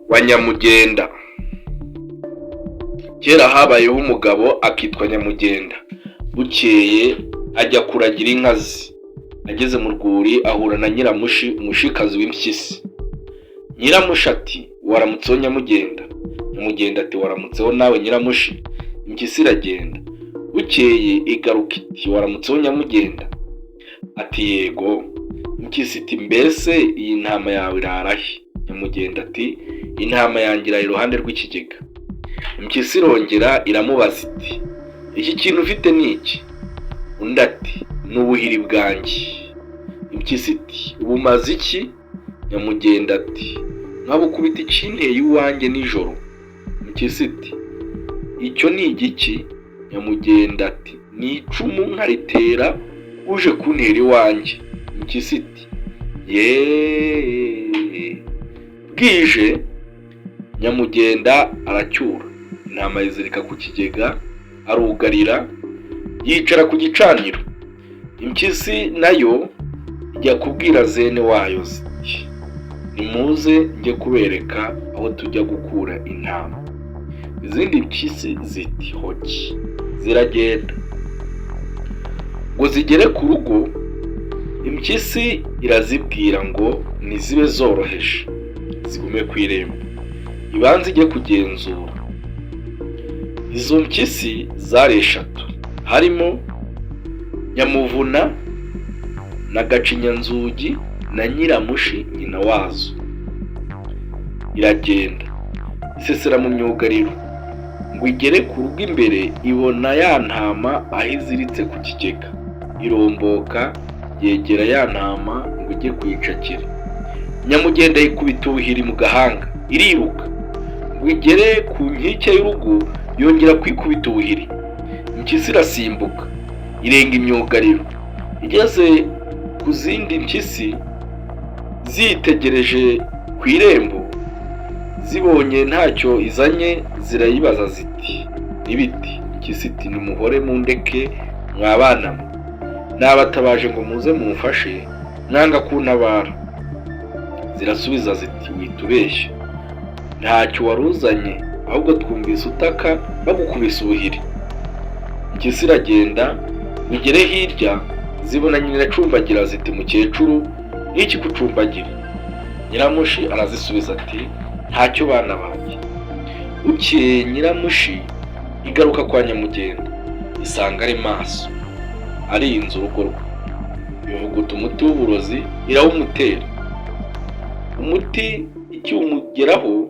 wa Nyamugenda. Kera habayeho umugabo akitwa Nyamugenda. Bukeye ajya kuragira inka ze. Ageze mu rwuri ahura na Nyiramushi, umushikazi w'impyisi. Nyiramushi ati waramutseho Nyamugenda. Nyamugenda ati waramutseho nawe Nyiramushi. Impyisi iragenda. Bukeye igaruka iti waramutseho Nyamugenda. Ati yego. Impyisi iti mbese iyi ntama yawe irarahe? Nyamugenda ati intama yanjye iri iruhande rw'ikigega. Impyisi irongera iramubaza iti iki kintu ufite ni iki? Undi ati ni ubuhiri bwanjye. Impyisi iti ubumaze iki? Nyamugenda ati nkabukubita ikinteye iwanjye nijoro. Impyisi iti icyo ni igiki? Nyamugenda ati ni icumu nkaritera uje kuntera iwanjye. Impyisi iti yeee. Bwije Nyamugenda aracyura, intama yizirika ku kigega, arugarira, yicara ku gicaniro. Impyisi nayo ijya kubwira zene wayo ziti nimuze njye kubereka aho tujya gukura intama. Izindi mpyisi ziti hoki. Ziragenda. Ngo zigere ku rugo, impyisi irazibwira ngo nizibe zoroheje, zigume ku irembo, ibanze ijye kugenzura. Izo mpyisi zari eshatu, harimo Nyamuvuna na Gacinyanzugi na Nyiramushi nyina wazo. Iragenda isesera mu myugariro ngo igere ku rugo imbere, ibona ya ntama aho iziritse ku kigega. Iromboka yegera ya ntama ngo ijye kuyicakira. Nyamugenda yikubita ubuhiri mu gahanga, iriruka ngo igere ku nkike y'urugo, yongera kwikubita ubuhiri. Impyisi irasimbuka irenga imyugariro. Igeze ku zindi mpyisi zitegereje ku irembo, zibonye ntacyo izanye, zirayibaza ziti n'ibiti. Impyisi iti nimuhore mundeke mwabana mwe, nabatabaje ngo muze mumfashe mwanga kuntabara. Zirasubiza ziti witubeshye, ntacyo waruzanye, ahubwo twumvise utaka bagukubise ubuhiri. Impyisi iragenda igere hirya, zibona nyina acumbagira ziti mukecuru n'iki kucumbagira? Nyiramushi arazisubiza ati ntacyo bana banjye. Bukeye Nyiramushi igaruka kwa Nyamugenda, isanga ari maso, arinze urugo rwe. Ivuguta umuti w'uburozi irawumutera. Umuti ikiwumugeraho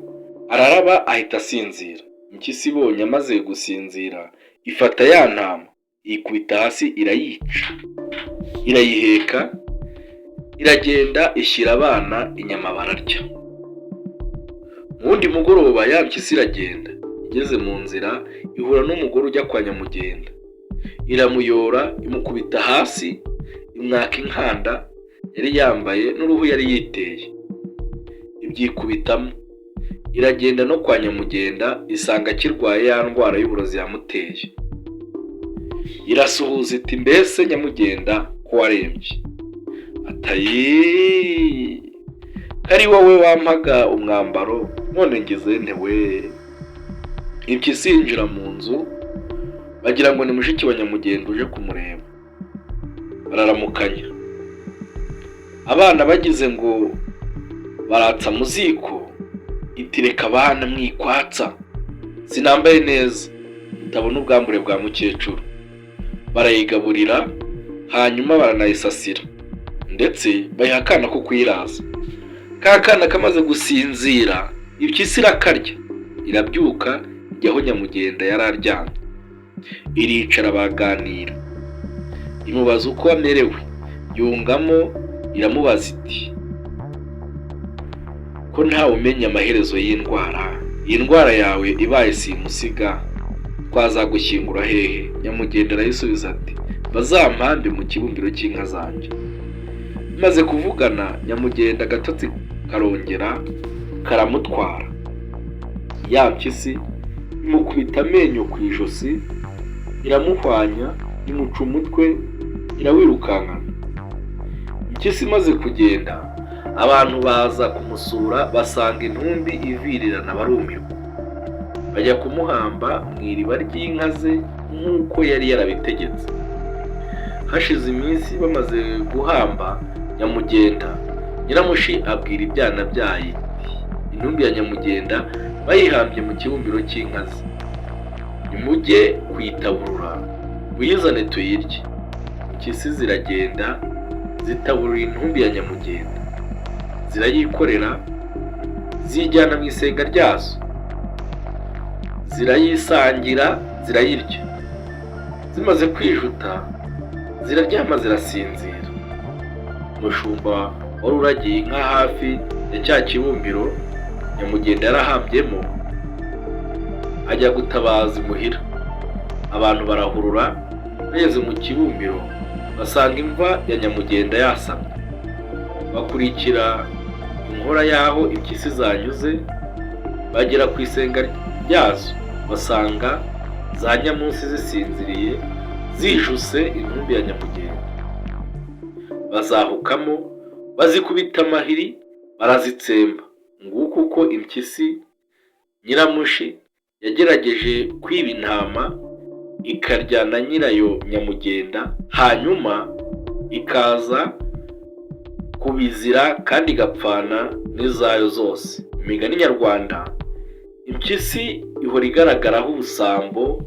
araraba ahita asinzira. Impyisi ibonye amaze gusinzira, ifata ya ntama ikubita hasi irayica, irayiheka, iragenda ishyira abana inyama bararya. Mu wundi mugoroba ya mpyisi iragenda, igeze mu nzira ihura n'umugore ujya kwa Nyamugenda. Iramuyora imukubita hasi, imwaka inkanda yari yambaye n'uruhu yari yiteye, ibyikubitamo. Iragenda no kwa Nyamugenda, isanga akirwaye ya ndwara y'uburozi yamuteye. Irasuhuza iti mbese Nyamugenda ko warembye? Atayi kari wowe wampaga umwambaro, none ngize ntewe. Impyisi yinjira mu nzu, bagira ngo ni mushiki wa Nyamugenda uje kumureba. Bararamukanya. Abana bagize ngo baratsa mu ziko, iti reka abana mwikwatsa, sinambaye neza mutabona ubwambure bwa mukecuru. Barayigaburira, hanyuma baranayisasira, ndetse bayiha akana ko kuyiraza. Ka kana kamaze gusinzira, impyisi irakarya, irabyuka ijya aho Nyamugenda yari aryamye. Iricara baganira, imubaza uko amerewe. Yungamo iramubaza iti ko ntawe umenya amaherezo y'indwara, iyi ndwara yawe ibaye simusiga, twazagushyingura hehe? Nyamugenda arayisubiza ati bazampambe mu kibumbiro cy'inka zanjye. Maze kuvugana, Nyamugenda agatotsi karongera karamutwara. Ya mpyisi imukubita amenyo ku ijosi, iramuhwanya, imuca umutwe, irawirukankana. Impyisi imaze kugenda, Abantu baza kumusura basanga intumbi ivirirana barumirwa, bajya kumuhamba mu iriba ry'inka ze nk'uko yari yarabitegetse. Hashize iminsi bamaze guhamba Nyamugenda, Nyiramushi abwira ibyana byayo iti intumbi ya Nyamugenda bayihambye mu kibumbiro cy'inka ze, nimujye kuyitaburura muyizane tuyirye. Impyisi ziragenda zitaburura intumbi ya Nyamugenda, zirayikorera ziyijyana mu isenga ryazo, zirayisangira zirayirya. Zimaze kwijuta ziraryama zirasinzira. Umushumba wari uragiye inka hafi ya cya kibumbiro Nyamugenda yarahambyemo ajya gutabaza imuhira. Abantu barahurura, bageze mu kibumbiro basanga imva ya Nyamugenda yasamye. Bakurikira inkora y'aho impyisi zanyuze, bagera ku isenga ryazo basanga za nyamunsi zisinziriye zijuse intumbi ya Nyamugenda. Bazahukamo bazikubita amahiri barazitsemba. Nguko uko impyisi Nyiramushi yagerageje kwiba intama ikarya na nyirayo Nyamugenda, hanyuma ikaza kubizira kandi igapfana n'izayo zose. Imigani nyarwanda, impyisi ihora igaragaraho ubusambo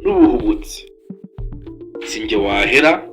n'ubuhubutsi. Si njye wahera